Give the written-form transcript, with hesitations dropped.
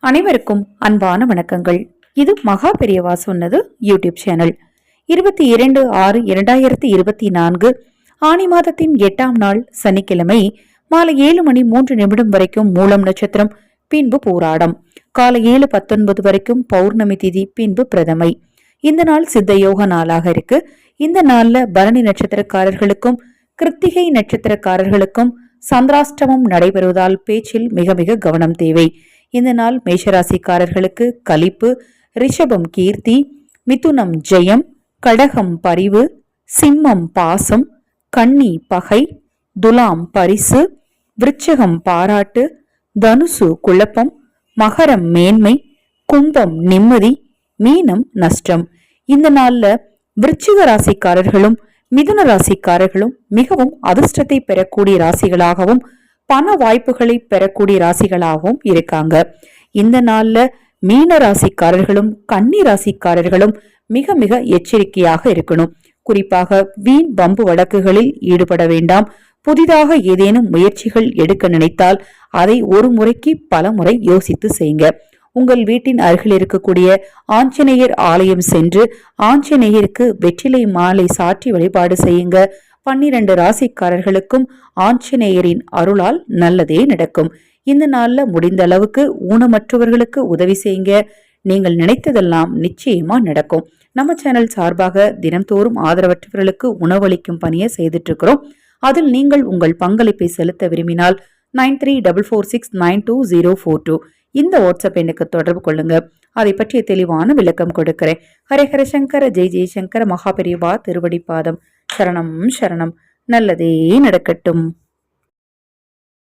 அனைவருக்கும் அன்பான வணக்கங்கள். இது மகா பெரியவா சொன்னது யூடியூப் சேனல். 22/6/2024 ஆனி மாதத்தின் 8ஆம் நாள் சனிக்கிழமை மாலை 7:03 வரைக்கும் மூலம் நட்சத்திரம், பின்பு பூராடம். காலை 7:19 வரைக்கும் பௌர்ணமி திதி, பின்பு பிரதமை. இந்த நாள் சித்த யோக நாளாக இருக்கு. இந்த நாள்ல பரணி நட்சத்திரக்காரர்களுக்கும் கிருத்திகை நட்சத்திரக்காரர்களுக்கும் சந்திராஷ்டமம் நடைபெறுவதால் பேச்சில் மிக மிக கவனம் தேவை. இந்த நாள் மேஷராசிக்காரர்களுக்கு கலிப்பு, ரிஷபம் கீர்த்தி, மிதுனம் ஜெயம், கடகம் பரிவு, சிம்மம் பாசம், கன்னி பகை, துலாம் பரிசு, விருச்சகம் பாராட்டு, தனுசு குழப்பம், மகரம் மேன்மை, கும்பம் நிம்மதி, மீனம் நஷ்டம். இந்த நாள்ல விருச்சிக ராசிக்காரர்களும் மிதுன ராசிக்காரர்களும் மிகவும் அதிர்ஷ்டத்தை பெறக்கூடிய ராசிகளாகவும் பண வாய்ப்புகளை பெறக்கூடிய ராசிகளாகவும் இருக்காங்க. இந்த நாள்ல மீன ராசிக்காரர்களும் கன்னி ராசிக்காரர்களும் மிக மிக எச்சரிக்கையாக இருக்கணும். குறிப்பாக வீண் வம்பு வழக்குகளில் ஈடுபட வேண்டாம். புதிதாக ஏதேனும் முயற்சிகள் எடுக்க நினைத்தால் அதை ஒரு முறைக்கு பல முறை யோசித்து செய்யுங்க. உங்கள் வீட்டின் அருகில் இருக்கக்கூடிய ஆஞ்சநேயர் ஆலயம் சென்று ஆஞ்சநேயருக்கு வெற்றிலை மாலை சாற்றி வழிபாடு செய்யுங்க. 12 ராசிக்காரர்களுக்கும் ஆஞ்சநேயரின் அருளால் நல்லதே நடக்கும். இந்த நாள்ல முடிந்த அளவுக்கு ஊனமற்றவர்களுக்கு உதவி செய்யுங்க. நீங்கள் நினைத்ததெல்லாம் நிச்சயமா நடக்கும். நம்ம சேனல் சார்பாக தினம்தோறும் ஆதரவற்றவர்களுக்கு உணவளிக்கும் பணியை செய்துட்டு இருக்கிறோம். அதில் நீங்கள் உங்கள் பங்களிப்பை செலுத்த விரும்பினால் 9344692042 இந்த வாட்ஸ்அப் எண்ணுக்கு தொடர்பு கொள்ளுங்க. அதை பற்றிய தெளிவான விளக்கம் கொடுக்கிறேன். ஹரஹர சங்கர ஜெய் ஜெய்சங்கர மகாபெரிவா திருவடிப்பாதம். சரணம் சரணம். நல்லதே நடக்கட்டும்.